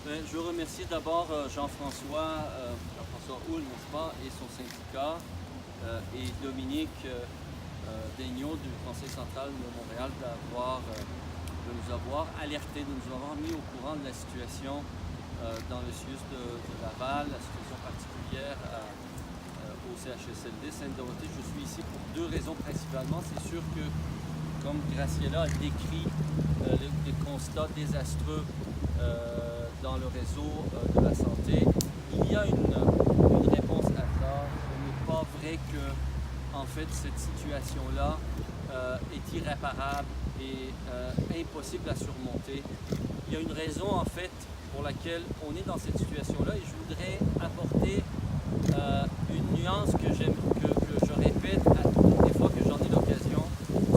Je veux remercier d'abord Jean-François Houle, n'est-ce pas, et son syndicat, et Dominique Daigneault du Conseil central de Montréal de nous avoir alertés, de nous avoir mis au courant de la situation dans le CIUS de Laval, la situation particulière au CHSLD Sainte-Dorothée. Je suis ici pour deux raisons principalement. C'est sûr que, comme Graciela a décrit des constats désastreux dans le réseau de la santé, il y a une réponse à ça. Ce n'est pas vrai que, en fait, cette situation-là est irréparable et impossible à surmonter. Il y a une raison, en fait, pour laquelle on est dans cette situation-là, et je voudrais apporter une nuance que je répète à toutes les fois que j'en ai l'occasion.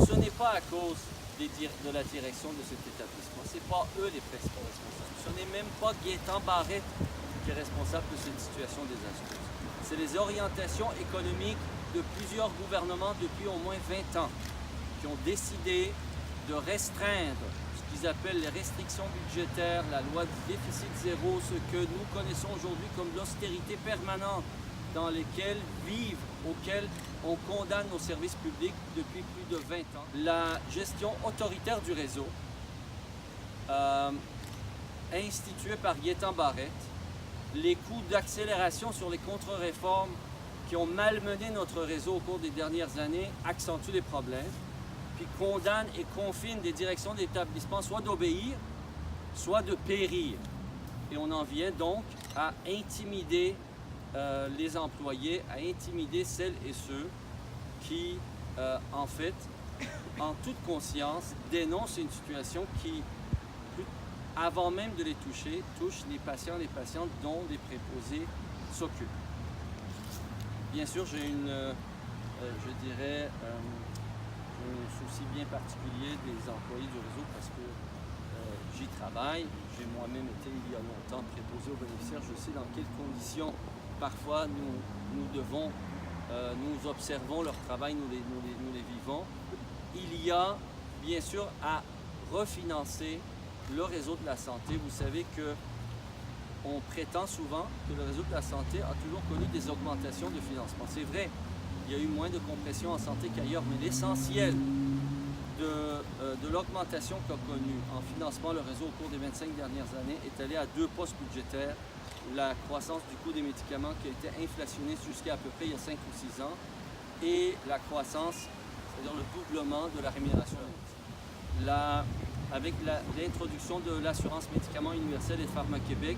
Ce n'est pas à cause de la direction de cet établissement. Ce n'est pas eux les principaux responsables. Ce n'est même pas Gaétan Barrette qui est responsable de cette situation désastreuse. C'est les orientations économiques de plusieurs gouvernements depuis au moins 20 ans qui ont décidé de restreindre ce qu'ils appellent les restrictions budgétaires, la loi du déficit zéro, ce que nous connaissons aujourd'hui comme l'austérité permanente dans auquel on condamne nos services publics depuis plus de 20 ans. La gestion autoritaire du réseau, instituée par Gaétan Barrette, les coûts d'accélération sur les contre-réformes qui ont malmené notre réseau au cours des dernières années accentuent les problèmes, puis condamnent et confinent des directions d'établissement soit d'obéir, soit de périr. Et on en vient donc à intimider les employés, à intimider celles et ceux qui, en fait, en toute conscience, dénoncent une situation qui, avant même de les toucher, touche les patients et les patientes dont les préposés s'occupent. Bien sûr, j'ai un souci bien particulier des employés du réseau parce que j'y travaille. J'ai moi-même été il y a longtemps préposé aux bénéficiaires. Je sais dans quelles conditions parfois nous observons leur travail, nous les vivons. Il y a bien sûr à refinancer le réseau de la santé. Vous savez que on prétend souvent que le réseau de la santé a toujours connu des augmentations de financement. C'est vrai, il y a eu moins de compression en santé qu'ailleurs, mais l'essentiel de l'augmentation qu'a connue en financement le réseau au cours des 25 dernières années est allé à deux postes budgétaires. La croissance du coût des médicaments qui a été inflationnée jusqu'à peu près il y a 5 ou 6 ans et la croissance, c'est-à-dire le doublement de la rémunération. Avec l'introduction de l'assurance médicaments universelle et Pharma-Québec,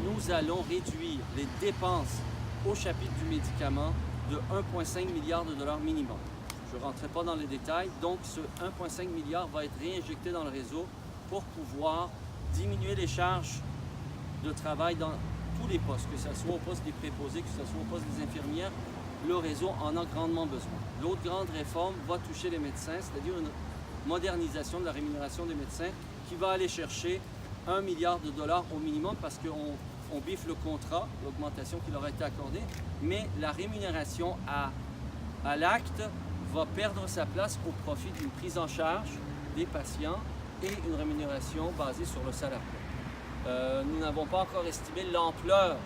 nous allons réduire les dépenses au chapitre du médicament de 1,5 milliard de dollars minimum. Je ne rentrerai pas dans les détails, donc ce 1,5 milliard va être réinjecté dans le réseau pour pouvoir diminuer les charges de travail dans tous les postes, que ce soit au poste des préposés, que ce soit au poste des infirmières. Le réseau en a grandement besoin. L'autre grande réforme va toucher les médecins, c'est-à-dire une modernisation de la rémunération des médecins qui va aller chercher 1 milliard de dollars au minimum parce qu'on biffe le contrat, l'augmentation qui leur a été accordée, mais la rémunération à l'acte va perdre sa place au profit d'une prise en charge des patients et une rémunération basée sur le salaire. Nous n'avons pas encore estimé l'ampleur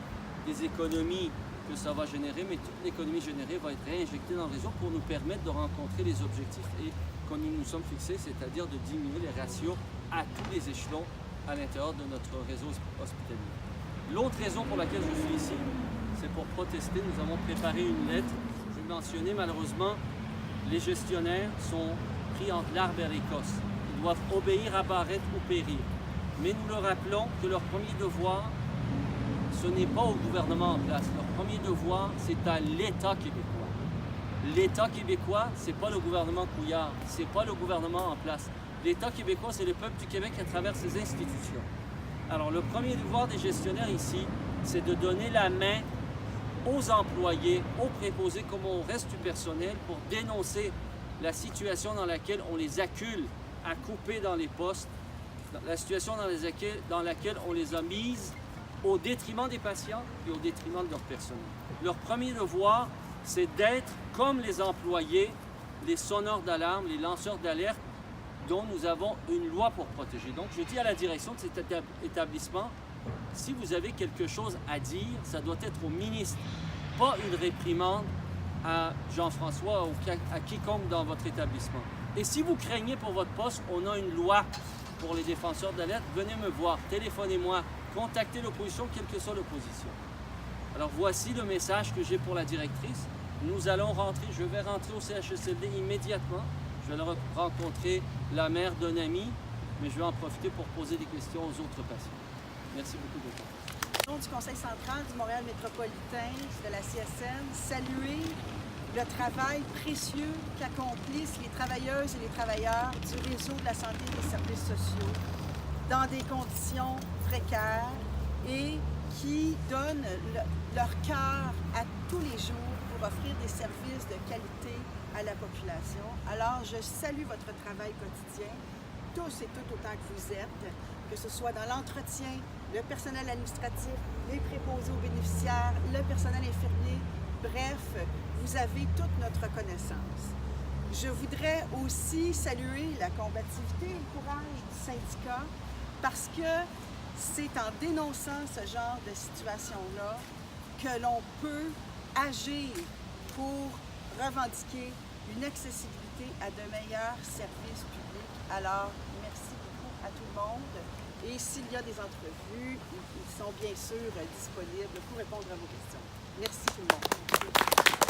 des économies que ça va générer, mais toute l'économie générée va être réinjectée dans le réseau pour nous permettre de rencontrer les objectifs et que nous nous sommes fixés, c'est-à-dire de diminuer les ratios à tous les échelons à l'intérieur de notre réseau hospitalier. L'autre raison pour laquelle je suis ici, c'est pour protester. Nous avons préparé une lettre. Je vais mentionner, malheureusement, les gestionnaires sont pris entre l'arbre et l'Écosse. Ils doivent obéir à Barrette ou périr. Mais nous leur rappelons que leur premier devoir, ce n'est pas au gouvernement en place. Leur premier devoir, c'est à l'État québécois. L'État québécois, ce n'est pas le gouvernement Couillard, ce n'est pas le gouvernement en place. L'État québécois, c'est le peuple du Québec à travers ses institutions. Alors, le premier devoir des gestionnaires ici, c'est de donner la main aux employés, aux préposés, comme au reste du personnel, pour dénoncer la situation dans laquelle on les accule à couper dans les postes, la situation dans laquelle on les a mises au détriment des patients et au détriment de leur personnel. Leur premier devoir, c'est d'être comme les employés, les sonneurs d'alarme, les lanceurs d'alerte dont nous avons une loi pour protéger. Donc, je dis à la direction de cet établissement, Si vous avez quelque chose à dire, ça doit être au ministre, pas une réprimande à Jean-François ou à quiconque dans votre établissement. Et si vous craignez pour votre poste, on a une loi pour les défenseurs de la lettre. Venez me voir, téléphonez-moi, contactez l'opposition, quelle que soit l'opposition. Alors voici le message que j'ai pour la directrice. Nous allons rentrer, je vais rentrer au CHSLD immédiatement. Je vais rencontrer la mère d'un ami, mais je vais en profiter pour poser des questions aux autres patients. Merci beaucoup de votre attention. Au nom du Conseil central du Montréal métropolitain, de la CSN, saluer le travail précieux qu'accomplissent les travailleuses et les travailleurs du réseau de la santé et des services sociaux dans des conditions précaires et qui donnent leur cœur à tous les jours pour offrir des services de qualité à la population. Alors, je salue votre travail quotidien, tous et toutes autant que vous êtes, que ce soit dans l'entretien, le personnel administratif, les préposés aux bénéficiaires, le personnel infirmier, bref, vous avez toute notre reconnaissance. Je voudrais aussi saluer la combativité et le courage du syndicat parce que c'est en dénonçant ce genre de situation-là que l'on peut agir pour revendiquer une accessibilité à de meilleurs services publics. Alors, merci beaucoup à tout le monde. Et s'il y a des entrevues, ils sont bien sûr disponibles pour répondre à vos questions. Merci tout le monde.